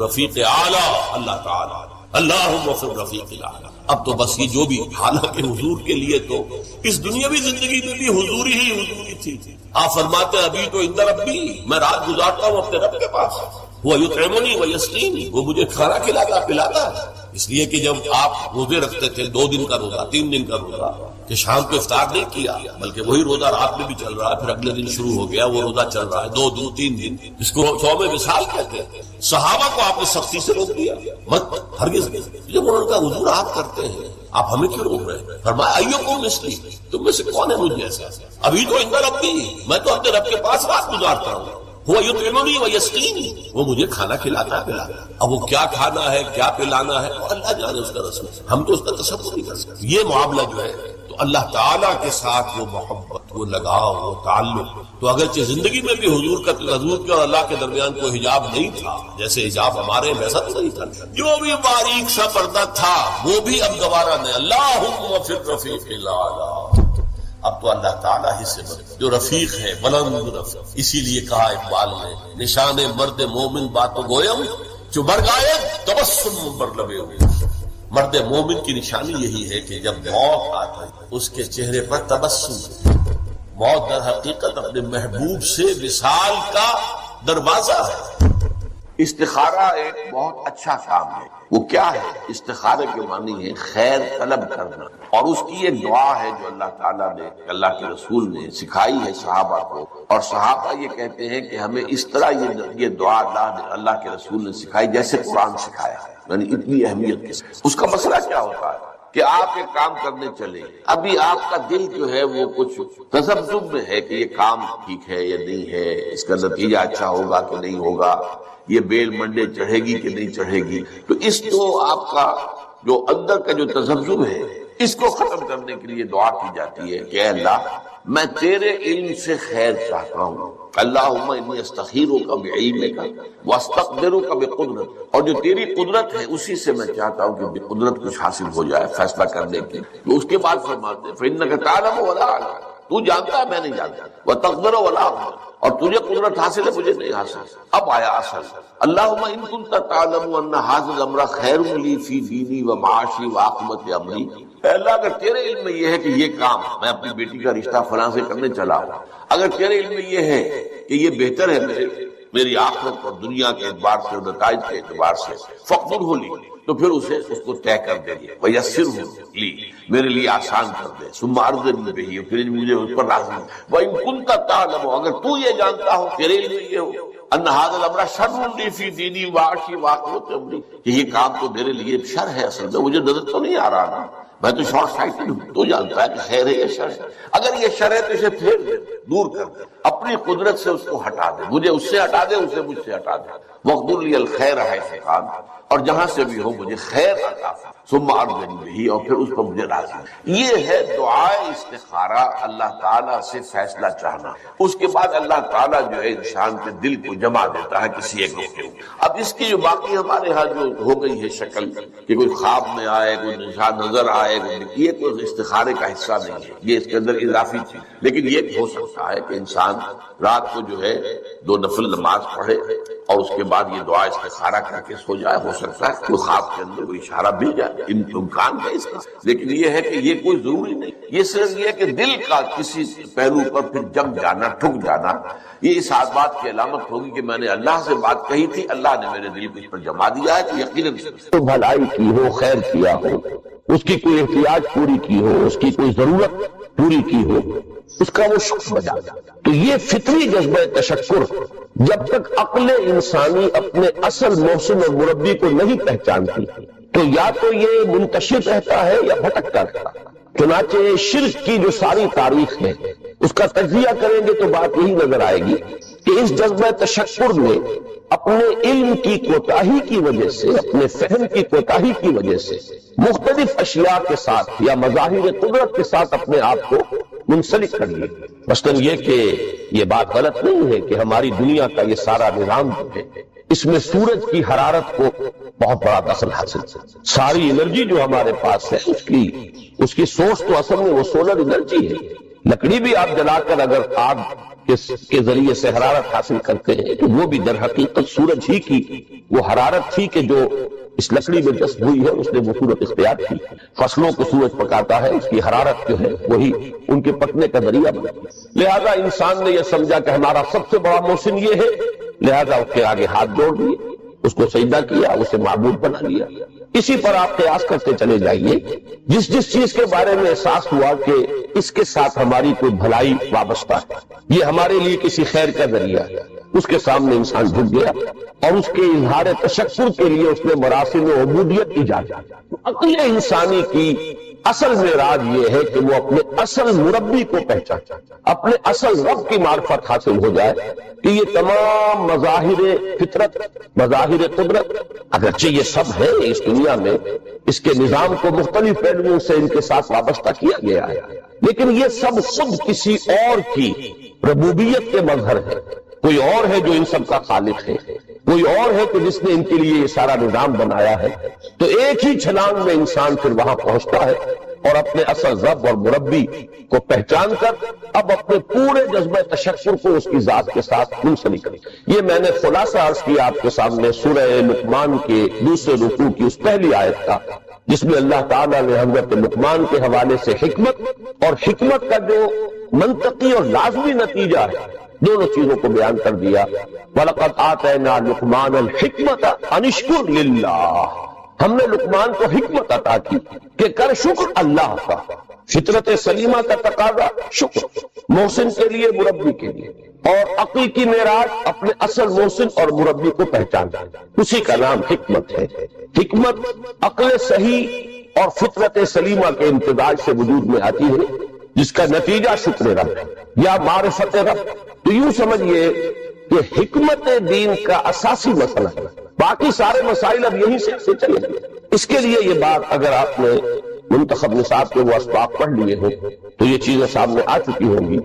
رفیق اعلیٰ اللہ تعالیٰ، اللہم فی الرفیق الاعلیٰ۔ اب تو بس یہ جو بھی، حالانکہ حضور کے لیے تو اس دنیاوی زندگی میں بھی حضوری ہی حضوری تھی۔ آپ فرماتے ہیں ابھی تو عند ربی، میں رات گزارتا ہوں اپنے رب کے پاس، وہ یطعمنی و یسقینی، وہ مجھے کھانا کھلاتا پلاتا ہے۔ اس لیے کہ جب آپ روزے رکھتے تھے 2 دن کا روزہ، 3 دن کا روزہ، کہ شام کو افطار نہیں کیا، بلکہ وہی روزہ رات میں بھی چل رہا ہے، پھر اگلے دن شروع ہو گیا وہ روزہ چل رہا ہے 2 دن 3 دن، اس کو صوم وصال کہتے ہیں۔ صحابہ کو آپ نے سختی سے روک دیا، مت ہرگز نہیں۔ جب انہوں نے کہا حضور آپ کرتے ہیں، آپ ہمیں کیوں روک رہے ہیں؟ فرمایا ایوکم مثلی، تم میں سے کون ہے مجھ جیسا؟ ابھی تو عند ربی، میں تو اپنے رب کے پاس رات گزارتا ہوں، وہ یطعمنی و یسقینی، وہ مجھے کھانا کھلاتا ہے پلاتا ہے۔ اب وہ کیا کھانا ہے کیا پلانا ہے اللہ جانے، اس کا رسول، ہم تو اس کا تصور نہیں کر سکتے۔ یہ معاملہ جو ہے تو اللہ تعالیٰ کے ساتھ وہ محبت، وہ لگاؤ، وہ تعلق، تو اگرچہ زندگی میں بھی حضور کے اور اللہ کے درمیان کوئی حجاب نہیں تھا، جیسے حجاب ہمارے ویسا تو نہیں تھا، جو بھی باریک سا پردہ تھا وہ بھی اب گوارا نہیں۔ اللہم فی الرفیق الاعلیٰ، اب تو اللہ تعالیٰ ہی سے جو رفیق ہے، بلند رفیق۔ اسی لیے کہا اقبال نے، نشان مرد مومن باتو گویم جو مر گائے تبسم بر لبے ہوئے۔ مرد مومن کی نشانی یہی ہے کہ جب موت آتا ہے اس کے چہرے پر تبسم۔ موت در حقیقت اپنے محبوب سے وصال کا دروازہ ہے۔ استخارہ ایک بہت اچھا کام ہے۔ وہ کیا ہے؟ استخارے کے معنی ہے خیر طلب کرنا، اور اس کی ایک دعا ہے جو اللہ تعالیٰ نے، اللہ کے رسول نے سکھائی ہے صحابہ کو، اور صحابہ یہ کہتے ہیں کہ ہمیں اس طرح یہ دعا اللہ کے رسول نے سکھائی جیسے قرآن سکھایا ہے، یعنی اتنی اہمیت کے ساتھ۔ اس کا مسئلہ کیا ہوتا ہے کہ آپ ایک کام کرنے چلے، ابھی آپ کا دل جو ہے وہ کچھ تذبذب میں ہے کہ یہ کام ٹھیک ہے یا نہیں ہے، اس کا نتیجہ اچھا ہوگا کہ نہیں ہوگا، یہ بیل منڈے چڑھے گی کہ نہیں چڑھے گی، تو اس کو آپ کا جو اندر کا جو تذبذب ہے اس کو ختم کرنے کے لیے دعا کی جاتی ہے کہ اے اللہ میں تیرے علم سے خیر چاہتا ہوں، اللہم انی استخیرک بعلمک واستقدرک بقدرتک، اور جو تیری قدرت ہے اسی سے میں چاہتا ہوں کہ قدرت کچھ حاصل ہو جائے فیصلہ کرنے کی۔ تو اس کے بعد فرماتے ہیں فإنک تعلم ولا اعلم، تو جانتا ہے میں نہیں جانتا، وتقدر ولا اقدر، اور تجھے قدرت حاصل ہے مجھے نہیں حاصل۔ اب آیا اصل، اللہم ان کنت تعلم ان ھذا الامر خیر لی فی دینی و معاشی و عاقبت امری، اے اللہ اگر تیرے علم میں یہ ہے کہ یہ کام میں اپنی بیٹی کا رشتہ فلاں سے کرنے چلا ہوں، اگر تیرے علم میں یہ ہے کہ یہ بہتر ہے میری آخرت اور دنیا کے اعتبار سے اور نتائج کے اعتبار سے، فاقدرہ لی، تو پھر اس کو طے کر دے گی، ویسرہ لی، میرے لیے آسان کر دے، ثم ارضنی بہ، پھر مجھے اس پر راضی۔ وان کنت تعلم، اگر تو یہ جانتا ہو، تیرے علم میں یہ ہو، ان ھذا الامر شر لی فی دینی وعاشی وعاقبۃ امری، کہ یہ کام تو میرے لیے شر ہے، اصل میں مجھے نظر تو نہیں آ رہا نا، میں تو شارٹ سائٹڈ ہوں، تو جانتا ہے کہ خیر ہے یا شر ہے۔ اگر یہ شر ہے تو اسے پھیر دے، دور کر دے، اپنی قدرت سے اس کو ہٹا دے، مجھے اس سے ہٹا دے، اسے مجھ سے ہٹا دے، وَاقْدُرْ لِيَ الْخَيْرَ حَيْثُ كَانَ، اور جہاں سے بھی ہو مجھے خیر عطا فرما، ثم ارضنی بہ، اور پھر اس پر مجھے راضی۔ یہ ہے دعائے استخارہ، اللہ تعالیٰ سے فیصلہ چاہنا۔ اس کے بعد اللہ تعالیٰ جو ہے انسان کے دل کو جما دیتا ہے کسی ایک کے اوپر۔ اب اس کی جو باقی ہمارے ہاں جو ہو گئی ہے شکل کہ کوئی خواب میں آئے، کوئی نشان نظر آئے، یہ کوئی استخارے کا حصہ نہیں ہے، یہ اس کے اندر اضافی چیز، لیکن یہ ہو سکتا ہے کہ انسان رات کو جو ہے 2 نفل نماز پڑھے اور اس کے بعد یہ دعا استخارہ کر کے سو جائے۔ ہو سکتا ہے کہ خواب کے اندر کوئی اشارہ مل جائے، امکان ہے اس کا، لیکن یہ ہے کہ یہ کوئی ضروری نہیں، یہ صرف یہ ہے کہ دل کا کسی پہلو پر پھر جم جانا، ٹھک جانا، یہ اس بات کی علامت ہوگی کہ میں نے اللہ سے بات کہی تھی، اللہ نے میرے دل کو اس پر جما دیا ہے، تو یقیناً تو بھلائی کی ہو، خیر کیا ہو، اس کی کوئی احتیاج پوری کی ہو، اس کی کوئی ضرورت پوری کی ہو، اس کا وہ شکر بجا۔ تو یہ فطری جذبہ تشکر جب تک عقل انسانی اپنے اصل محسن اور مربی کو نہیں پہچانتی تو یا تو یہ منتشر رہتا ہے یا بھٹکتا رہتا ہے۔ چنانچہ شرک کی جو ساری تاریخ ہے اس کا تجزیہ کریں گے تو بات یہی نظر آئے گی کہ اس جذبہ تشکر میں اپنے علم کی کوتاہی کی وجہ سے، اپنے فہم کی کوتاہی کی وجہ سے مختلف اشیاء کے ساتھ یا مظاہر قدرت کے ساتھ اپنے آپ کو منسلک کر لیے۔ مثلاً یہ کہ یہ بات غلط نہیں ہے کہ ہماری دنیا کا یہ سارا نظام جو ہے اس میں سورج کی حرارت کو بہت بڑا دخل حاصل ہے۔ ساری انرجی جو ہمارے پاس ہے اس کی سورس تو اصل میں وہ سولر انرجی ہے۔ لکڑی بھی آپ جلا کر اگر آگ کے ذریعے سے حرارت حاصل کرتے ہیں، تو وہ بھی در حقیقت سورج ہی کی وہ حرارت تھی کہ جو اس لکڑی میں جذب ہوئی ہے، اس نے وہ صورت اختیار کی۔ فصلوں کو سورج پکاتا ہے، اس کی حرارت جو ہے وہی ان کے پکنے کا ذریعہ بنتی ہے۔ لہذا انسان نے یہ سمجھا کہ ہمارا سب سے بڑا محسن یہ ہے، لہذا اس کے آگے ہاتھ جوڑ دیے، اس کو سجدہ کیا، اسے معبود بنا لیا۔ اسی پر آپ قیاس کرتے چلے جائیے، جس چیز کے بارے میں احساس ہوا کہ اس کے ساتھ ہماری کوئی بھلائی وابستہ ہے، یہ ہمارے لیے کسی خیر کا ذریعہ ہے، اس کے سامنے انسان جھک گیا اور اس کے اظہار تشکر کے لیے اس نے مراسم عبودیت ایجاد کی۔ عقل انسانی کی اصل معراج یہ ہے کہ وہ اپنے اصل مربی کو پہچانے، اپنے اصل رب کی معرفت حاصل ہو جائے کہ یہ تمام مظاہر فطرت، مظاہر قدرت، اگرچہ یہ سب ہے اس دنیا میں، اس کے نظام کو مختلف پہلوؤں سے ان کے ساتھ وابستہ کیا گیا ہے، لیکن یہ سب خود کسی اور کی ربوبیت کے مظہر ہے۔ کوئی اور ہے جو ان سب کا خالق ہے، کوئی اور ہے کہ جس نے ان کے لیے یہ سارا نظام بنایا ہے۔ تو ایک ہی چھلانگ میں انسان پھر وہاں پہنچتا ہے اور اپنے اصل رب اور مربی کو پہچان کر اب اپنے پورے جذبہ تشکر کو اس کی ذات کے ساتھ منسلک کرے۔ یہ میں نے خلاصہ عرض کیا آپ کے سامنے سورہ لقمان کے دوسرے رکوع کی اس پہلی آیت کا، جس میں اللہ تعالیٰ نے حضرت لقمان کے حوالے سے حکمت اور حکمت کا جو منطقی اور لازمی نتیجہ ہے، دونوں چیزوں کو بیان کر دیا۔ وَلَقَدْ آتَيْنَا لُقْمَانَ الْحِكْمَةَ أَنِ اشْكُرْ لِلَّهِ، ہم نے لقمان کو حکمت عطا کی کہ کر شکر اللہ کا۔ فطرت سلیمہ کا تقاضا شکر، محسن کے لیے، مربی کے لیے، اور عقل کی معراج اپنے اصل محسن اور مربی کو پہچاننا، اسی کا نام حکمت ہے۔ حکمت عقل صحیح اور فطرت سلیمہ کے امتزاج سے وجود میں آتی ہے، جس کا نتیجہ شکر رب ہے یا معرفت رب۔ تو یوں سمجھئے کہ حکمت دین کا اساسی مسئلہ ہے، باقی سارے مسائل اب یہیں سے چلے گئے۔ اس کے لیے یہ بات اگر آپ نے منتخب نصاب کے وہ اسباق پڑھ لیے ہوں تو یہ چیزیں سامنے آ چکی ہوں گی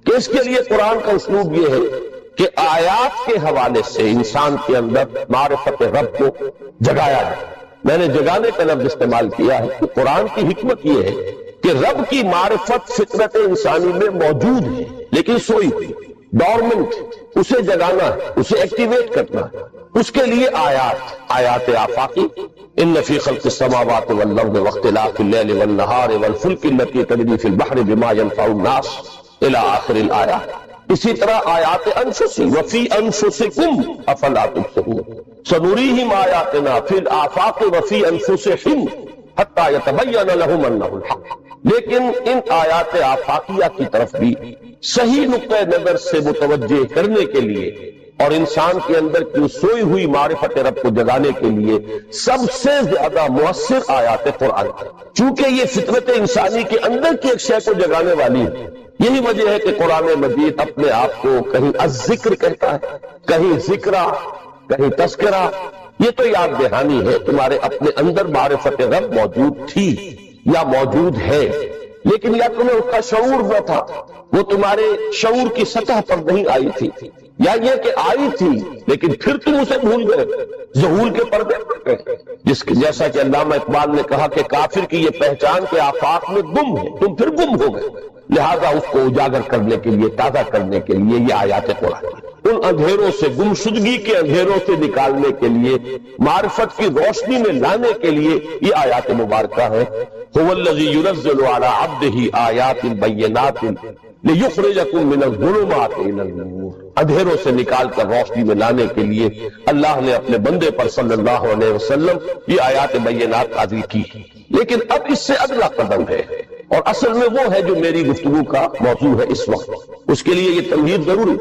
کہ اس کے لیے قرآن کا اسلوب یہ ہے کہ آیات کے حوالے سے انسان کے اندر معرفت رب کو جگایا جائے۔ میں نے جگانے کا لفظ استعمال کیا ہے کہ قرآن کی حکمت یہ ہے کہ رب کی معرفت فطرت انسانی میں موجود ہے لیکن سوئی ہوئی، ڈورمنٹ، اسے جگانا ہے، اسے ایکٹیویٹ کرنا ہے۔ اس کے لیے آیات آفاقی، ان فی خلق السماوات والارض واختلاف اللیل والنہار والفلک التی تجری فی البحر بما ینفع الناس الی آخر الآیات۔ اسی طرح آیات انفسی وفی انفسکم افلا تبصرون سنریہم آیاتنا فی الآفاق وفی انفسہم حتی یتبین لہم انہ الحق۔ لیکن ان آیات آفاقیہ کی طرف بھی صحیح نقطہ نظر سے متوجہ کرنے کے لیے اور انسان کے اندر کی سوئی ہوئی معرفت رب کو جگانے کے لیے سب سے زیادہ مؤثر آیات قرآن، چونکہ یہ فطرت انسانی کے اندر کی ایک شے کو جگانے والی ہے۔ یہی وجہ ہے کہ قرآن مجید اپنے آپ کو کہیں الذکر کہتا ہے، کہیں ذکرہ، کہیں تذکرہ۔ یہ تو یاد دہانی ہے، تمہارے اپنے اندر معرفت رب موجود تھی یا موجود ہے، لیکن یا تمہیں اس کا شعور نہ تھا، وہ تمہارے شعور کی سطح پر نہیں آئی تھی، یا یہ کہ آئی تھی لیکن پھر تم اسے بھول گئے، ذہول کے پردے پڑ گئے۔ جیسا کہ علامہ اقبال نے کہا کہ کافر کی یہ پہچان کے آفاق میں گم ہے، تم پھر گم ہو گئے۔ لہذا اس کو اجاگر کرنے کے لیے، تازہ کرنے کے لیے یہ آیات قرآن، ان اندھیروں سے، گمشدگی کے اندھیروں سے نکالنے کے لیے، معرفت کی روشنی میں لانے کے لیے یہ آیات مبارکہ ہے۔ هو الذی ينزل على عبده آیات بینات لیخرجکم من الظلمات الی النور، اندھیروں سے نکال کر روشنی میں لانے کے لیے اللہ نے اپنے بندے پر صلی اللہ علیہ وسلم یہ آیات بینات نازل کی۔ لیکن اب اس سے اگلا قدم ہے، اور اصل میں وہ ہے جو میری گفتگو کا موضوع ہے اس وقت۔ اس کے لیے یہ تمہید ضروری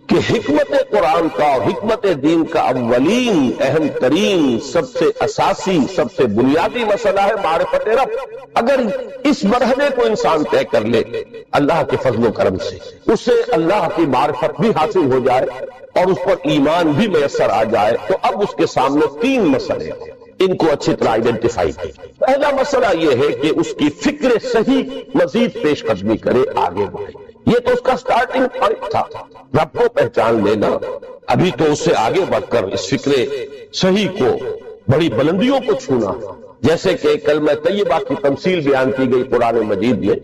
کہ حکمت قرآن کا اور حکمت دین کا اولین، اہم ترین، سب سے اساسی، سب سے بنیادی مسئلہ ہے معرفت رب۔ اگر اس مرحلے کو انسان طے کر لے اللہ کے فضل و کرم سے، اس سے اللہ کی معرفت بھی حاصل ہو جائے اور اس پر ایمان بھی میسر آ جائے، تو اب اس کے سامنے تین مسئلے ہیں، ان کو اچھی طرح آئیڈینٹیفائی کریں۔ پہلا مسئلہ یہ ہے کہ اس کی فکر صحیح مزید پیش قدمی کرے، آگے بڑھے۔ یہ تو اس کا سٹارٹنگ پوائنٹ تھا، رب کو پہچان لینا۔ ابھی تو اس سے آگے بڑھ کر اس فکر صحیح کو، بڑی بلندیوں کو چھونا، جیسے کہ کلمہ طیبہ کی تمثیل بیان کی گئی قرآن مجید میں،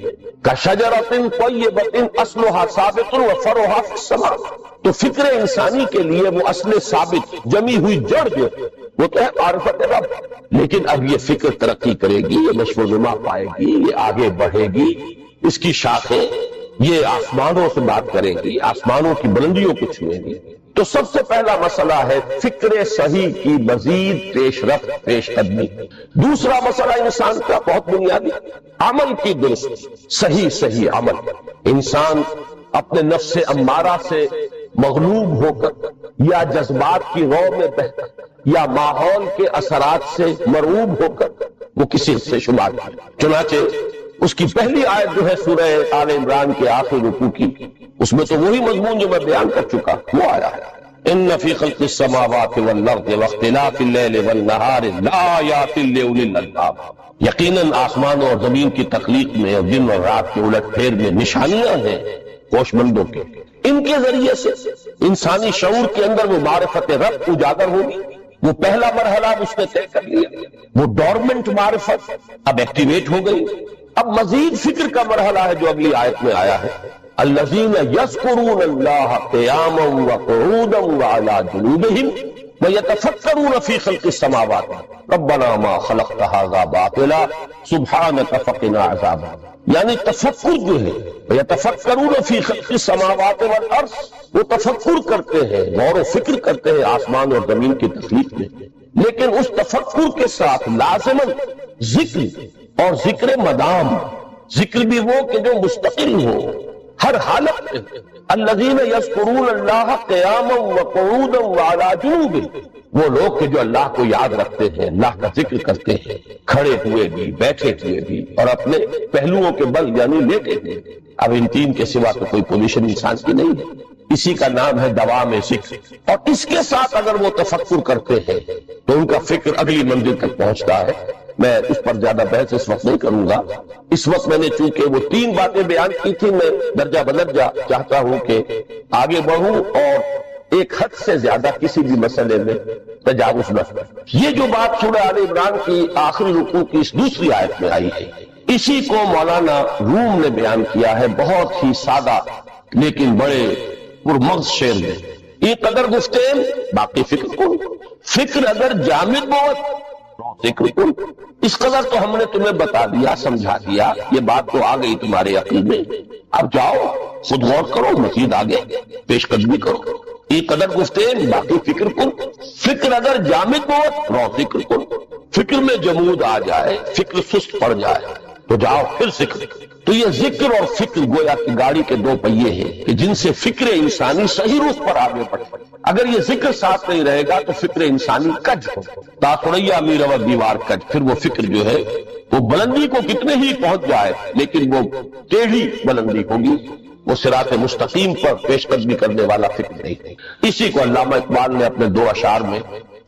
کشجرۃ طیبۃ اصلھا ثابت وفرعھا فی السماء، تو فکر انسانی کے لیے وہ اصل ثابت جمی ہوئی جڑ جو وہ تو ہے معرفت رب، لیکن اب یہ فکر ترقی کرے گی، یہ نشو و نما پائے گی، یہ آگے بڑھے گی، اس کی شاخیں یہ آسمانوں سے بات کرے گی، آسمانوں کی بلندیوں کو چھوئے گی۔ تو سب سے پہلا مسئلہ ہے فکر صحیح کی مزید پیش رفت، پیش قدمی۔ دوسرا مسئلہ انسان کا بہت بنیادی، عمل کی درست صحیح عمل۔ انسان اپنے نفس امارہ سے مغلوب ہو کر یا جذبات کی رو میں بہہ کر یا ماحول کے اثرات سے مرعوب ہو کر وہ کسی حد سے شمار کرے۔ چنانچہ اس کی پہلی آیت جو ہے سورہ آل عمران کے آخری رکوع کی، اس میں تو وہی مضمون جو میں بیان کر چکا وہ آیا ہے، ان فی خلق السماوات والارض واختلاف اللیل والنہار لآیات لأولی الالباب، یقیناً آسمانوں اور زمین کی تخلیق میں اور دن اور رات کے الٹ پھیر میں نشانیاں ہیں ہوش مندوں کے۔ ان کے ذریعے سے انسانی شعور کے اندر وہ معرفت رب اجاگر ہوگی۔ وہ پہلا مرحلہ اس نے طے کر لیا، وہ ڈورمنٹ معرفت اب ایکٹیویٹ ہو گئی۔ اب مزید فکر کا مرحلہ ہے جو اگلی آیت میں آیا ہے، الذین یذکرون اللہ قیاما وقعودا وعلی جنوبہم ویتفکرون فی خلق السماوات ربنا ما خلقت ھذا باطلا سبحانک فقنا عذاب النار، یعنی تفکر جو ہے یتفکرون فی خلق السماوات والارض، وہ تفکر کرتے ہیں، غور و فکر کرتے ہیں آسمان اور زمین کی تخلیق میں، لیکن اس تفکر کے ساتھ لازماً ذکر اور ذکر مدام، ذکر بھی وہ کہ جو مستقل ہو ہر حالت میں، الذین یذکرون اللہ قیاما وقعودا وعلی جنوبہم، وہ لوگ کہ جو اللہ کو یاد رکھتے ہیں، اللہ کا ذکر کرتے ہیں، کھڑے ہوئے بھی، بیٹھے ہوئے بھی، اور اپنے پہلوؤں کے بل یعنی لیٹے ہوئے۔ اب ان تین کے سوا تو کوئی پوزیشن انسان کی نہیں ہے، اسی کا نام ہے دوام ذکر، اور اس کے ساتھ اگر وہ تفکر کرتے ہیں تو ان کا فکر اگلی منزل تک پہنچتا ہے۔ میں اس پر زیادہ بحث اس وقت نہیں کروں گا، اس وقت میں نے چونکہ وہ تین باتیں بیان کی تھی، میں درجہ بدرجہ چاہتا ہوں کہ آگے بڑھوں اور ایک حد سے زیادہ کسی بھی مسئلے میں تجاوز نہ کروں۔ یہ جو بات سورہ آل عمران کی آخری رکوع کی اس دوسری آیت میں آئی ہے، اسی کو مولانا روم نے بیان کیا ہے بہت ہی سادہ لیکن بڑے پرمغز شعر میں، یہ قدر گفتین باقی فکر کن، فکر اگر جامد بہت ذکر کن، اس قدر تو ہم نے تمہیں بتا دیا، سمجھا دیا، یہ بات تو آ گئی تمہارے عقل میں، اب جاؤ خود غور کرو، مزید آگے پیش قدمی کرو۔ یہ قدر گفتین باقی فکر کن، فکر اگر جامد بہت رو ذکر کن، فکر میں جمود آ جائے، فکر سست پڑ جائے تو جاؤ پھر ذکر۔ تو یہ ذکر اور فکر گویا کہ گاڑی کے دو پہیے ہیں کہ جن سے فکر انسانی صحیح رخ پر آگے بڑھے۔ اگر یہ ذکر ساتھ نہیں رہے گا تو فکر انسانی کج ہو، تاثریا میر و دیوار کج، پھر وہ فکر جو ہے وہ بلندی کو کتنے ہی پہنچ جائے لیکن وہ ٹیڑھی بلندی ہوگی، وہ صراط مستقیم پر پیش قدمی کرنے والا فکر نہیں۔ اسی کو علامہ اقبال نے اپنے دو اشعار میں،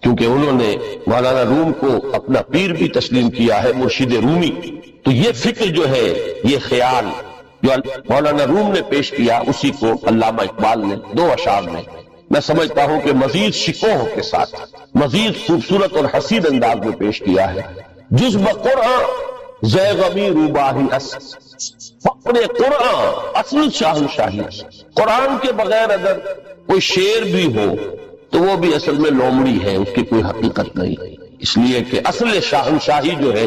کیونکہ انہوں نے مولانا روم کو اپنا پیر بھی تسلیم کیا ہے، مرشد رومی، تو یہ فکر جو ہے، یہ خیال جو مولانا روم نے پیش کیا، اسی کو علامہ اقبال نے دو اشعار میں میں سمجھتا ہوں کہ مزید شکوہ کے ساتھ مزید خوبصورت اور حسین انداز میں پیش کیا ہے۔ جز بقرآن زے غمی روباہی اصل، فقر قرآن اصل شاہنشاہی، قرآن کے بغیر اگر کوئی شعر بھی ہو تو وہ بھی اصل میں لومڑی ہے، اس کی کوئی حقیقت نہیں، اس لیے کہ اصل شاہنشاہی جو ہے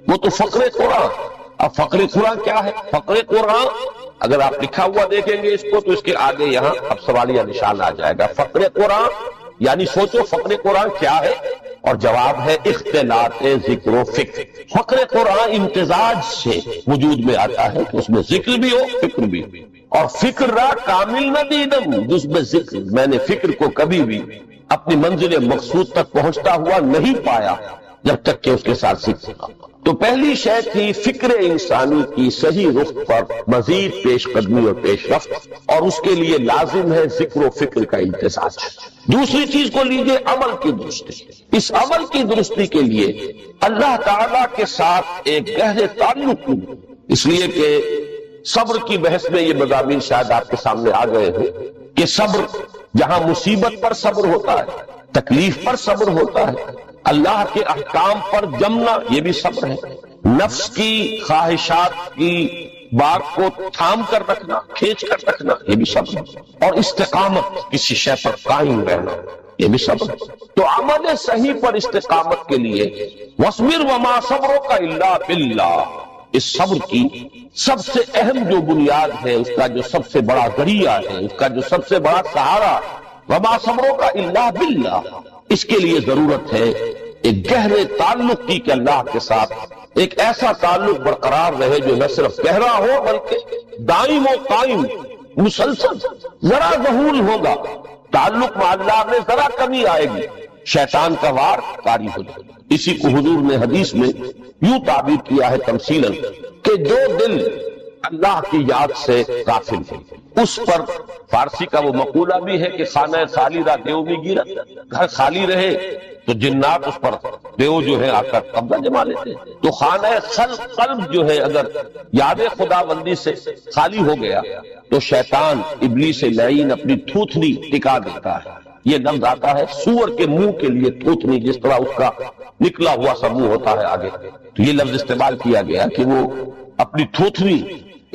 وہ تو فقر قرآن۔ اب فقر قرآن کیا ہے؟ فقر قرآن اگر آپ لکھا ہوا دیکھیں گے اس کو تو اس کے آگے یہاں اب سوالیہ نشان آ جائے گا، فقر قرآن، یعنی سوچو فقر قرآن کیا ہے، اور جواب ہے اختلاط ذکر و فکر۔ فقر قرآن امتزاج سے وجود میں آتا ہے کہ اس میں ذکر بھی ہو فکر بھی ہو، اور فکر را کامل نہ دیدم جس میں ذکر، میں نے فکر کو کبھی بھی اپنی منزل مقصود تک پہنچتا ہوا نہیں پایا جب تک کہ اس کے ساتھ ذکر نہ۔ تو پہلی شے تھی فکر انسانی کی صحیح رخ پر مزید پیش قدمی اور پیش رفت، اور اس کے لیے لازم ہے ذکر و فکر کا امتزاج۔ دوسری چیز کو لیجئے عمل کی درستی۔ اس عمل کی درستی کے لیے اللہ تعالیٰ کے ساتھ ایک گہرے تعلق، اس لیے کہ صبر کی بحث میں یہ مضامین شاید آپ کے سامنے آ گئے ہیں کہ صبر جہاں مصیبت پر صبر ہوتا ہے، تکلیف پر صبر ہوتا ہے، اللہ کے احکام پر جمنا یہ بھی صبر ہے، نفس کی خواہشات کی بات کو تھام کر رکھنا، کھینچ کر رکھنا یہ بھی صبر ہے، اور استقامت کسی شے پر قائم رہنا یہ بھی صبر ہے۔ تو عمل صحیح پر استقامت کے لیے وَاصْبِرْ وَمَا صَبْرُكَ إِلَّا بِاللَّهِ، اس صبر کی سب سے اہم جو بنیاد ہے، اس کا جو سب سے بڑا ذریعہ ہے، اس کا جو سب سے بڑا سہارا، وَمَا صَبْرُكَ إِلَّا بِاللَّهِ، اس کے لیے ضرورت ہے ایک گہرے تعلق کی کہ اللہ کے ساتھ ایک ایسا تعلق برقرار رہے جو نہ صرف گہرا ہو بلکہ دائم و قائم مسلسل۔ ذرا ذہول ہوگا تعلق میں اللہ میں ذرا کمی آئے گی، شیطان کا وار کاری ہو جائے گا۔ اسی کو حضور نے حدیث میں یوں تعبیر کیا ہے تمثیلاً کہ جو دل اللہ کی یاد سے غافل ہے اس پر، فارسی کا وہ مقولہ بھی ہے کہ خانہ خالی را دیو میں گیرا، گھر خالی رہے تو جنات اس پر دیو جو ہے آ کر قبضہ جما لیتے ہیں۔ تو خانہ قلب جو ہے اگر یاد خدا بندی سے خالی ہو گیا تو شیطان ابلیس لعین اپنی تھوتنی ٹکا دیتا ہے۔ یہ لفظ آتا ہے سور کے منہ کے لیے تھوتنی، جس طرح اس کا نکلا ہوا سا منہ ہوتا ہے آگے، تو یہ لفظ استعمال کیا گیا کہ وہ اپنی تھوتنی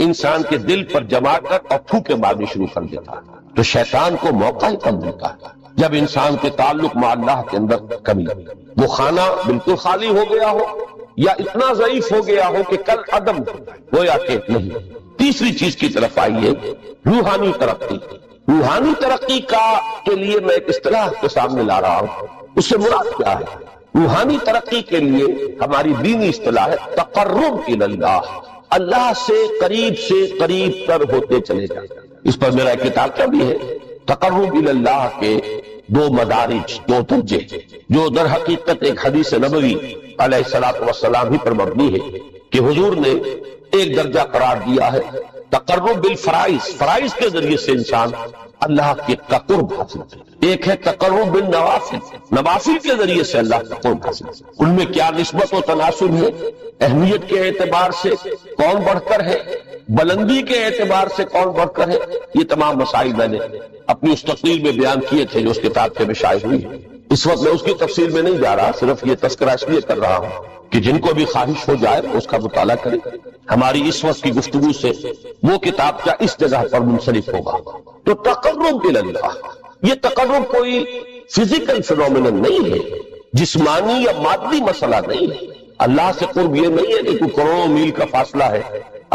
انسان کے دل پر جما کر اور پھوکے مارنی شروع کر دیتا ہے۔ تو شیطان کو موقع ہی کم ملتا ہے جب انسان کے تعلق مع اللہ کے اندر کمی، وہ خانہ بالکل خالی ہو گیا ہو یا اتنا ضعیف ہو گیا ہو کہ کل عدم ہو یا کہ نہیں۔ تیسری چیز کی طرف آئیے، روحانی ترقی۔ روحانی ترقی کے لیے میں ایک اصطلاح کے سامنے لا رہا ہوں، اس سے مراد کیا ہے؟ روحانی ترقی کے لیے ہماری دینی اصطلاح ہے تقرب الی اللہ، اللہ سے قریب تر ہوتے چلے جائیں۔ اس پر میرا ایک کتاب بھی ہے، تقرب الی اللہ کے دو مدارج، دو درجے، جو در حقیقت ایک حدیث نبوی علیہ الصلوۃ والسلام ہی پر مبنی ہے کہ حضور نے ایک درجہ قرار دیا ہے تقرب بالفرائض، فرائض کے ذریعے سے انسان اللہ کے قرب حاصل کرے۔ ایک ہے تقرب بالنوافل، نوافل کے ذریعے سے اللہ کا قرب حاصل کرے۔ ان میں کیا نسبت و تناسب ہے، اہمیت کے اعتبار سے کون بڑھ کر ہے، بلندی کے اعتبار سے کون بڑھ کر ہے، یہ تمام مسائل میں نے اپنی اس تقریر میں بیان کیے تھے جو اس کتاب کے میں شائع ہوئی ہے۔ اس وقت میں اس کی تفصیل میں نہیں جا رہا، صرف یہ تذکرہ اس لیے کر رہا ہوں کہ جن کو بھی خواہش ہو جائے اس کا مطالعہ کرے۔ ہماری اس وقت کی گفتگو سے وہ کتاب کیا اس جگہ پر منسلک ہوگا۔ تو تقرب الی اللہ، یہ تقرب کوئی فزیکل فینومینن نہیں ہے، جسمانی یا مادی مسئلہ نہیں ہے۔ اللہ سے قرب یہ نہیں ہے کہ کوئی کروڑوں میل کا فاصلہ ہے،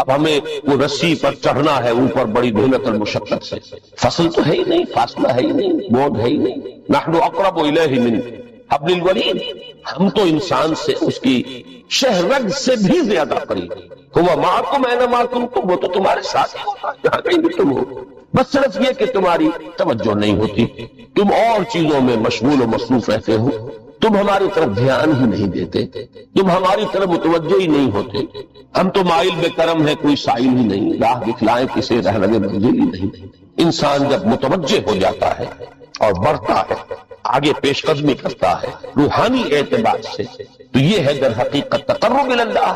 اب ہمیں وہ رسی پر چڑھنا ہے اوپر بڑی محنت اور مشقت سے، فصل تو ہے ہی نہیں، فاصلہ ہے ہی نہیں، بود ہے ہی نہیں۔ نحن اقرب الیہ من حبل الورید، ہم تو انسان سے اس کی شہرگ سے بھی زیادہ قریب۔ ہوا معکم اینما کنتم، وہ تو تمہارے ساتھ ہی ہوتا ہے جہاں کہیں بھی تم ہو، بس صرف یہ کہ تمہاری توجہ نہیں ہوتی، تم اور چیزوں میں مشغول و مصروف رہتے ہو، تم ہماری طرف دھیان ہی نہیں دیتے، تم ہماری طرف متوجہ ہی نہیں ہوتے۔ ہم تو مائل بے کرم ہے، کوئی سائل ہی نہیں، راہ دکھلائے کسی رہنما منزل ہی نہیں۔ انسان جب متوجہ ہو جاتا ہے اور بڑھتا ہے، آگے پیش قدمی کرتا ہے روحانی اعتبار سے، تو یہ ہے در حقیقت تقرب الی اللہ،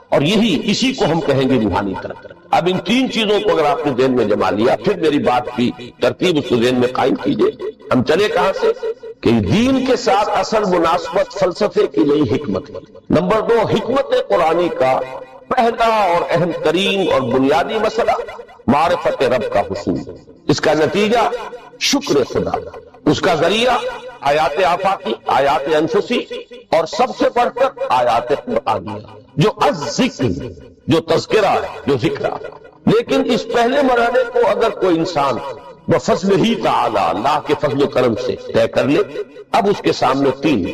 اور اسی کو ہم کہیں گے روحانی ترقی۔ اب ان تین چیزوں کو اگر آپ نے ذہن میں جما لیا، پھر میری بات کی ترتیب اس کو ذہن میں قائم کیجئے۔ ہم چلے کہاں سے کہ دین کے ساتھ اصل مناسبت فلسفے کی نہیں، حکمت کی۔ نمبر 2، حکمت قرآنی کا پہلا اور اہم ترین اور بنیادی مسئلہ معرفت رب کا حصول، اس کا نتیجہ شکر خدا، اس کا ذریعہ آیات آفاقی، آیات انفسی، اور سب سے بڑھ کر آیات قرآنیہ جو الذکر، جو تذکرہ ہے، جو ذکر ہے۔ لیکن اس پہلے مرحلے کو اگر کوئی انسان بفضل ہی تعالی، اللہ کے فضل و کرم سے طے کر لے، اب اس کے سامنے تین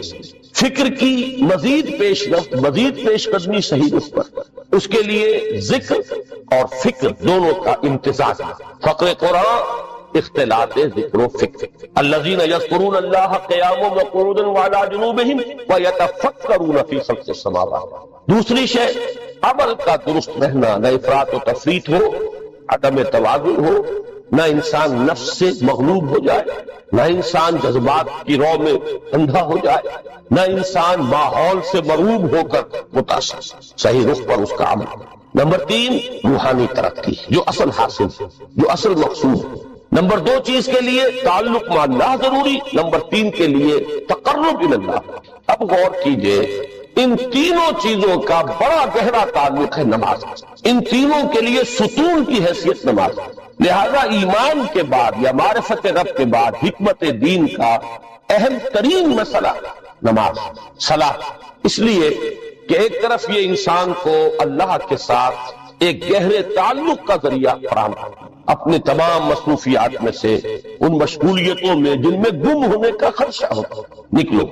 فکر کی مزید پیش رفت، مزید پیش قدمی صحیح رخ پر، اس کے لیے ذکر اور فکر دونوں کا امتزاج، فقر قرآن اختلاط ذکر و فکر۔ الذین یذکرون اللہ قیاما وقعودا وعلی جنوبہم ویتفکرون فی خلق السماوات۔ دوسری شے عمل کا درست رہنا، نہ افراط و تفریط ہو، عدم توازن ہو، نہ انسان نفس سے مغلوب ہو جائے، نہ انسان جذبات کی رو میں اندھا ہو جائے، نہ انسان ماحول سے مرعوب ہو کر متاثر، صحیح رخ پر اس کا عمل۔ نمبر 3، روحانی ترقی، جو اصل حاصل، جو اصل مقصود، نمبر 2 چیز کے لیے تعلق مع اللہ ضروری، نمبر 3 کے لیے تقرب الی اللہ۔ اب غور کیجئے، ان تینوں چیزوں کا بڑا گہرا تعلق ہے نماز، ان تینوں کے لیے ستون کی حیثیت نماز۔ لہذا ایمان کے بعد یا معرفت رب کے بعد حکمت دین کا اہم ترین مسئلہ نماز، صلاۃ، اس لیے کہ ایک طرف یہ انسان کو اللہ کے ساتھ ایک گہرے تعلق کا ذریعہ فراہم کرتا ہے، اپنے تمام مصروفیات میں سے ان مشغولیتوں میں جن میں گم ہونے کا خدشہ ہوتا نکلو،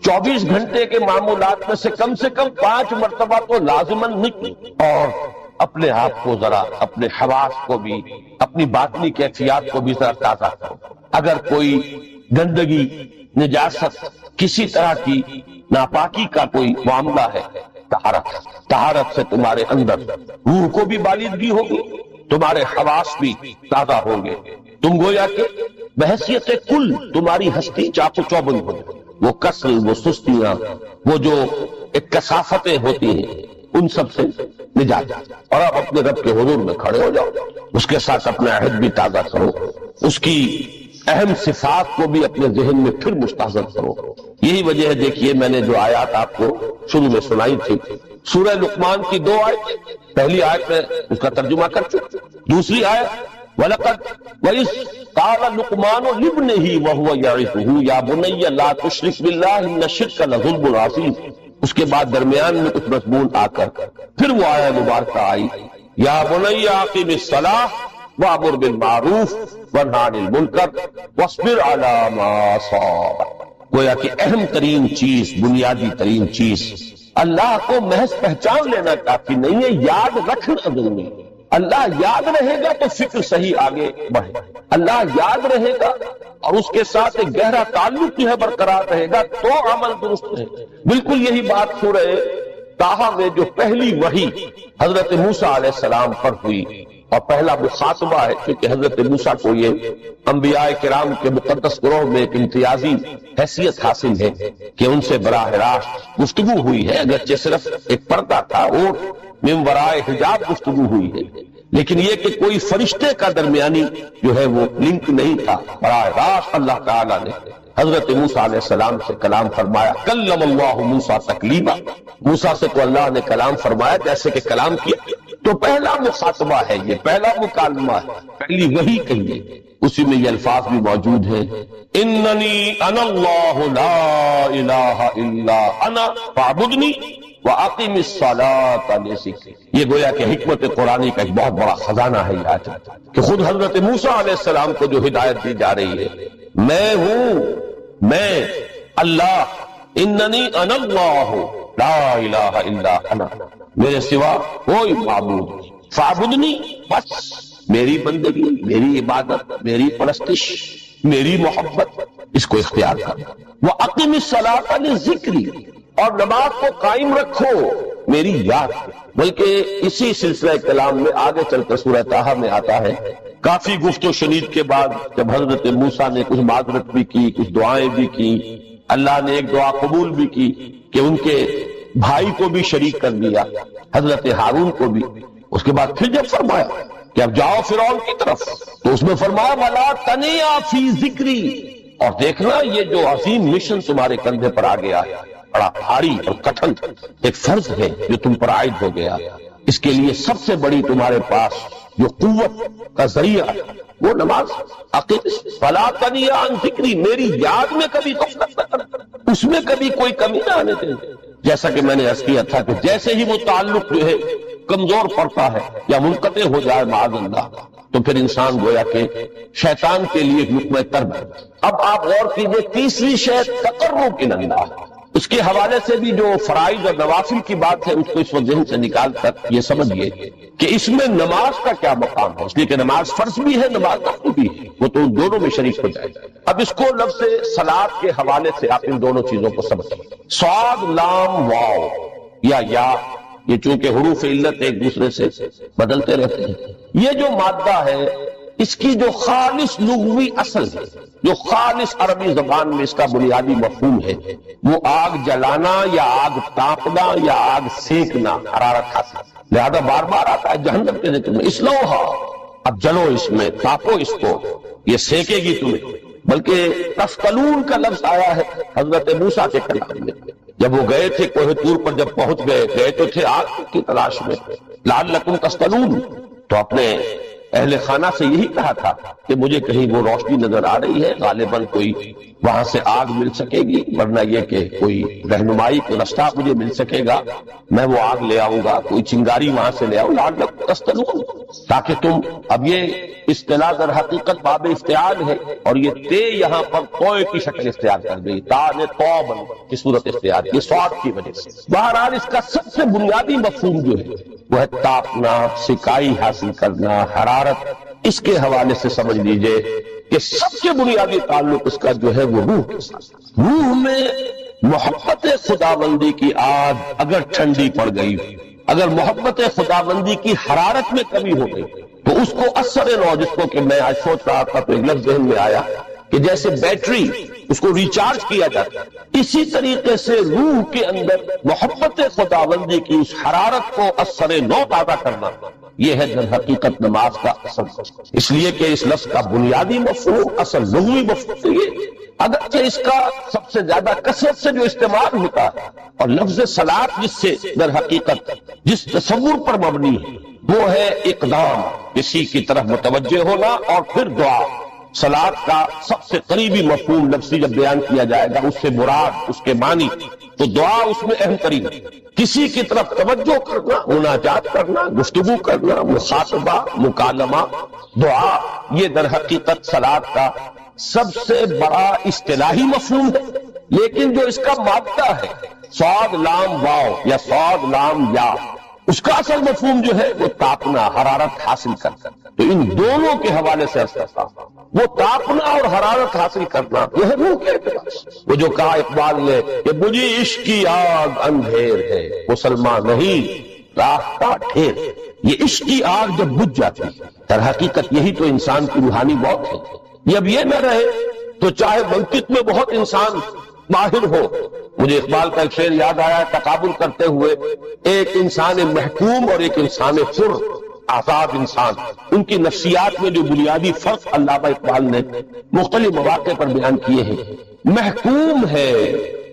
24 گھنٹے کے معمولات میں سے کم 5 مرتبہ تو لازماً نکلو، اور اپنے آپ کو ذرا، اپنے حواس کو بھی، اپنی باطنی کیفیات کو بھی ذرا تازہ کرو۔ اگر کوئی گندگی، نجاست، کسی طرح کی ناپاکی کا کوئی معاملہ ہے، طہارت سے تمہارے اندر روح کو بھی بالندگی ہوگی، تمہارے حواس بھی تازہ ہوں گے، تم گویا کہ بحیثیت کل تمہاری ہستی چاق و چوبند ہو، وہ کسل، وہ سستیاں، وہ جو ایک کثافتیں ہوتی ہیں، ان سب سے نجات، اور آپ اپنے رب کے حضور میں کھڑے ہو جاؤ، اس کے ساتھ اپنا عہد بھی تازہ کرو، اس کی اہم صفات کو بھی اپنے ذہن میں پھر مستحضر کرو۔ یہی وجہ ہے، دیکھیے میں نے جو آیات آپ کو شروع میں سنائی تھی، سورہ لقمان کی 2 آیت، پہلی آیت میں اس کا ترجمہ کر چکا، دوسری آیت وَلَقَدْ وَإِذْ قَالَ لُقْمَانُ لِابْنِهِ وَهُوَ يَعِظُهُ يَا بُنَيَّ لَا تُشْرِكْ بِاللَّهِ إِنَّ الشِّرْكَ لَظُلْمٌ عَظِيمٌ۔ اس کے بعد درمیان میں کچھ مضمون آ کر پھر وہ آیت مبارکہ آئی، یا بنی اقم الصلاۃ وامر بالمعروف وانہی عن المنکر واصبر علی ما اصابک۔ گویا کہ اہم ترین چیز، بنیادی ترین چیز، اللہ کو محض پہچان لینا کافی نہیں ہے، یاد رکھنا ضروری ہے۔ اللہ یاد رہے گا تو فکر صحیح آگے بڑھے، اللہ یاد رہے گا اور اس کے ساتھ ایک گہرا تعلق جو ہے برقرار رہے گا تو عمل درست ہے۔ بالکل یہی بات سورہ طٰہٰ میں جو پہلی وحی حضرت موسیٰ علیہ السلام پر ہوئی، اور پہلا مخاطبہ ہے، کیونکہ حضرت موسیٰ کو یہ انبیاء کرام کے مقدس گروہ میں ایک امتیازی حیثیت حاصل ہے کہ ان سے براہ راست گفتگو ہوئی ہے، اگرچہ صرف ایک پردہ تھا اور من ورائے حجاب گفتگو ہوئی ہے، لیکن یہ کہ کوئی فرشتے کا درمیانی جو ہے وہ لنک نہیں تھا، براہ راست اللہ تعالیٰ نے حضرت موسیٰ علیہ السلام سے کلام فرمایا، کلم اللہ موسیٰ تکلیما، موسیٰ سے تو اللہ نے کلام فرمایا جیسے کہ کلام کیا۔ تو پہلا مخاطبہ ہے، یہ پہلا مکالمہ ہے، پہلی وحی کہیے، اسی میں یہ الفاظ بھی موجود ہیں، اننی انا اللہ لا الہ الا انا فاعبدنی وَأَقِمِ الصَّلَاةَ لِذِكْرِي۔ یہ گویا کہ حکمت قرآنی کا ایک بہت بڑا خزانہ ہے یہ آیت، کہ خود حضرت موسیٰ علیہ السلام کو جو ہدایت دی جا رہی ہے، میں ہوں، میں اللہ، اننی انا اللہ لا الہ الا انا، میرے سوا کوئی معبود نہیں، فاعبدنی، بس میری بندگی، میری عبادت، میری پرستش، میری محبت، اس کو اختیار کر۔ وَأَقِمِ الصَّلَاةَ لِذِكْرِي، اور نماز کو قائم رکھو میری یاد۔ بلکہ اسی سلسلہ کلام میں آگے چل کر سورہ طٰہٰ میں آتا ہے، کافی گفت و شنید کے بعد جب حضرت موسیٰ نے کچھ معذرت بھی کی، کچھ دعائیں بھی کی، اللہ نے ایک دعا قبول بھی کی کہ ان کے بھائی کو بھی شریک کر دیا، حضرت ہارون کو بھی۔ اس کے بعد پھر جب فرمایا کہ اب جاؤ فرعون کی طرف، تو اس میں فرمایا وَلَا تَنِيَا فِي ذِكْرِي، اور دیکھنا یہ جو عظیم مشن تمہارے کندھے پر آ گیا ہے، بڑا بھاری اور کٹھن ایک فرض ہے جو تم پر عائد ہو گیا، اس کے لیے سب سے بڑی تمہارے پاس جو قوت کا ذریعہ ہے وہ نماز۔ فَلَا تَنِيَا عَن ذِكْرِي، میری یاد میں کبھی غفلت نہ کرنا، اس میں کبھی کوئی کمی نہ آنے دیں۔ جیسا کہ میں نے عرض کیا تھا کہ جیسے ہی وہ تعلق جو ہے کمزور پڑتا ہے یا منقطع ہو جائے معاذ اللہ، تو پھر انسان گویا کہ شیطان کے لیے ایک نقمہ ترب ہے۔ اب آپ غور کیجئے، تیسری شے تقرب الی اللہ، اس کے حوالے سے بھی جو فرائض اور نوافل کی بات ہے اس کو اس وقت ذہن سے نکال کر یہ سمجھیے کہ اس میں نماز کا کیا مقام ہے، اس لیے کہ نماز فرض بھی ہے، نماز نفل بھی ہے، وہ تو ان دونوں میں شریک ہو جائے۔ اب اس کو لفظ صلاۃ کے حوالے سے آپ ان دونوں چیزوں کو سمجھیں، صاد لام واو یا یہ چونکہ حروف علت ایک دوسرے سے بدلتے رہتے ہیں، یہ جو مادہ ہے اس کی جو خالص لغوی اصل ہے، جو خالص عربی زبان میں اس کا بنیادی مفہوم ہے، وہ آگ جلانا یا آگ تاپنا یا آگ سینکنا، حرارت حاصل، لہذا بار بار آتا ہے جہنم کے ذکر میں، اصلوہا، اب جلو اس میں، تاپو اس کو، یہ سینکے گی تمہیں۔ بلکہ تفتلون کا لفظ آیا ہے حضرت موسیٰ کے کلام میں، جب وہ گئے تھے کوہ طور پر، جب پہنچ گئے تو تھے آگ کی تلاش میں، لعلکم تفتلون، تو اپنے اہل خانہ سے یہی کہا تھا کہ مجھے کہیں وہ روشنی نظر آ رہی ہے، غالباً کوئی وہاں سے آگ مل سکے گی، ورنہ یہ کہ کوئی رہنمائی کو رستہ مجھے مل سکے گا، میں وہ آگ لے آؤں گا، کوئی چنگاری وہاں سے لے آؤں، لعلکم تفتلون، تاکہ تم، اب یہ اصطلاح در حقیقت باب افتعال ہے، اور یہ تے یہاں پر توئے کی شکل اختیار کر گئی، تا نے توبن کی صورت اختیار کی، سواد کی وجہ سے۔ بہرحال اس کا سب سے بنیادی مفہوم جو ہے وہ ہے تاپنا، سکائی حاصل کرنا، حرارت۔ اس کے حوالے سے سمجھ لیجئے کہ سب سے بنیادی تعلق اس کا جو ہے وہ روح کے ساتھ۔ روح میں محبت خداوندی کی آگ اگر ٹھنڈی پڑ گئی، اگر محبت خداوندی کی حرارت میں کمی ہو گئی، تو اس کو اثر نو، جس کو کہ میں آج سوچ رہا تھا تو ایک لفظ ذہن میں آیا کہ جیسے بیٹری اس کو ریچارج کیا جاتا ہے، اسی طریقے سے روح کے اندر محبت خداوندی کی اس حرارت کو اثر نو پیدا کرنا، یہ ہے در حقیقت نماز کا اصل۔ اس لیے کہ اس لفظ کا بنیادی مفہوم، اصل لغوی مفہوم یہ، اگرچہ اس کا سب سے زیادہ کثرت سے جو استعمال ہوتا ہے، اور لفظ صلاۃ جس سے در حقیقت جس تصور پر مبنی ہے وہ ہے اقدام، کسی کی طرف متوجہ ہونا اور پھر دعا۔ صلاۃ کا سب سے قریبی مفہوم لفظی جب بیان کیا جائے گا، اس سے مراد، اس کے معنی، تو دعا اس میں اہم ترین ہے۔ کسی کی طرف توجہ کرنا، مناجات کرنا، گفتگو کرنا، مخاطبہ، مکالمہ، دعا، یہ در حقیقت صلاۃ کا سب سے بڑا اصطلاحی مفہوم ہے۔ لیکن جو اس کا مادہ ہے، صاد لام واو یا صاد لام یا، اس کا اصل مفہوم جو ہے وہ تاپنا، حرارت حاصل کرنا۔ تو ان دونوں کے حوالے سے وہ تاپنا اور حرارت حاصل کرنا وہ ہے روح کے اعتبار سے۔ وہ جو کہا اقبال نے کہ مجھے عشق کی آگ اندھیر ہے، مسلمان نہیں راستہ ڈھیر۔ یہ عشق کی آگ جب بجھ جاتی ہے، در حقیقت یہی تو انسان کی روحانی موت ہے۔ یہ اب یہ نہ رہے تو چاہے منطق میں بہت انسان ماہر ہو، مجھے اقبال کا ایک شعر یاد آیا تقابل کرتے ہوئے، ایک انسان محکوم اور ایک انسان حر، آزاد انسان، ان کی نفسیات میں جو بنیادی فرق علامہ اقبال نے مختلف مواقع پر بیان کیے ہیں۔ محکوم ہے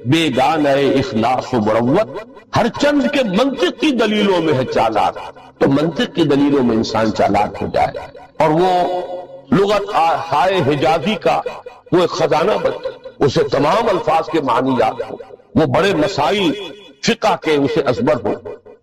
بیگانہ اخلاص و مروت، ہر چند کے منطق کی دلیلوں میں ہے چالاک، تو منطق کی دلیلوں میں انسان چالاک ہو جائے اور وہ لغت ہائے حجازی کا وہ ایک خزانہ بن، اسے تمام الفاظ کے معنی یاد ہو، وہ بڑے مسائل فقہ کے اسے ازبر ہو،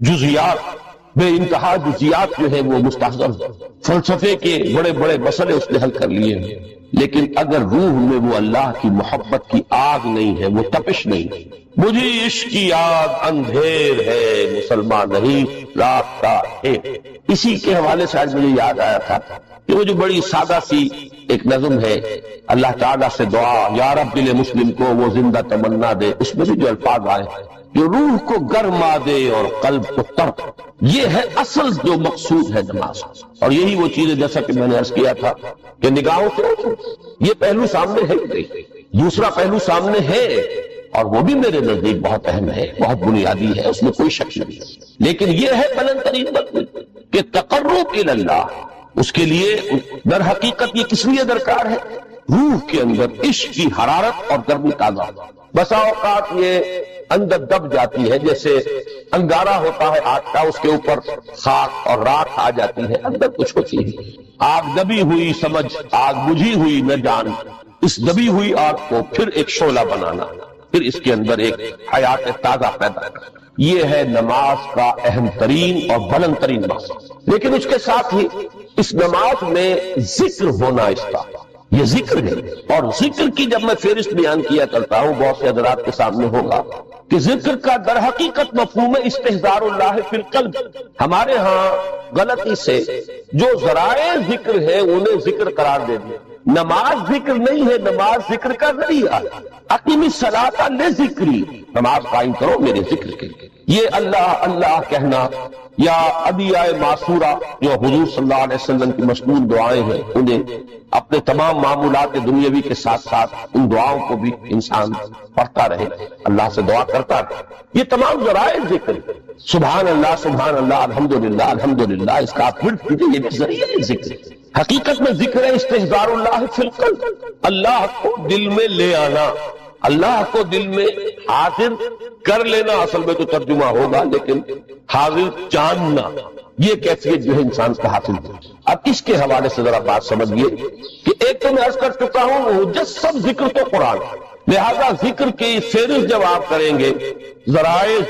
جزیات بے انتہا جزیات جو ہے وہ مستحضر ہو، فلسفے کے بڑے بڑے مسئلے اس نے حل کر لیے ہیں، لیکن اگر روح میں وہ اللہ کی محبت کی آگ نہیں ہے، وہ تپش نہیں ہے، مجھے عشق کی آگ اندھیر ہے، مسلمان نہیں راستہ ہے۔ اسی کے حوالے سے آج مجھے یاد آیا تھا کہ وہ جو بڑی سادہ سی ایک نظم ہے، اللہ تعالیٰ سے دعا، یا رب دل مسلم کو وہ زندہ تمنا دے، اس میں بھی جو الفاظ آئے جو روح کو گرما دے اور قلب کو ترک، یہ ہے اصل جو مقصود ہے نماز۔ اور یہی وہ چیزیں جیسا کہ میں نے عرض کیا تھا کہ نگاہوں سے یہ پہلو سامنے ہے ہی نہیں، دوسرا پہلو سامنے ہے اور وہ بھی میرے نزدیک بہت اہم ہے، بہت بنیادی ہے، اس میں کوئی شک نہیں، لیکن یہ ہے بلند ترین مطلب کہ تقرب الی اللہ، اس کے لیے در حقیقت یہ کس لیے درکار ہے؟ روح کے اندر عشق کی حرارت اور گرمی تازہ۔ بسا اوقات یہ اندر دب جاتی ہے، جیسے انگارہ ہوتا ہے آگ کا، اس کے اوپر خاک اور راکھ آ جاتی ہے، اندر کچھ ہوتی ہے، آگ دبی ہوئی سمجھ، آگ بجھی ہوئی نہ جان، اس دبی ہوئی آگ کو پھر ایک شعلہ بنانا، پھر اس کے اندر ایک حیات تازہ پیدا کرنا، یہ ہے نماز کا اہم ترین اور بلند ترین مقصد۔ لیکن اس کے ساتھ ہی اس نماز میں ذکر ہونا، اس کا یہ ذکر ہے، اور ذکر کی جب میں فہرست بیان کیا کرتا ہوں بہت سے حضرات کے سامنے ہوگا کہ ذکر کا در حقیقت مفہوم ہے استحضار اللہ فی القلب۔ ہمارے ہاں غلطی سے جو ذرائع ذکر ہے انہیں ذکر قرار دے دیا، نماز ذکر نہیں ہے، نماز ذکر کا ذریعہ، اقیم الصلاۃ لذکری، نماز قائم کرو میرے ذکر کے لیے۔ یہ اللہ اللہ کہنا یا ادعیہ معصورہ جو حضور صلی اللہ علیہ وسلم کی مشہور دعائیں ہیں، انہیں اپنے تمام معمولات دنیاوی کے ساتھ ساتھ ان دعاؤں کو بھی انسان پڑھتا رہے، اللہ سے دعا کرتا رہے، یہ تمام ذرائع ذکر۔ سبحان اللہ الحمدللہ الحمدللہ، اس کا آپ ورد کیجئے، یہ بھی ذریعہ ہے ذکر۔ حقیقت میں ذکر ہے استحضار اللہ فی القلب، اللہ کو دل میں لے آنا، اللہ کو دل میں حاضر کر لینا، اصل میں تو ترجمہ ہوگا لیکن حاضر جاننا، یہ کیفیت جو ہے انسان کا حاصل ہے۔ اب اس کے حوالے سے ذرا بات سمجھیے کہ ایک تو میں عرض کر چکا ہوں مجسم ذکر تو قرآن، لہذا ذکر کی فہرست جب آپ کریں گے ذرائع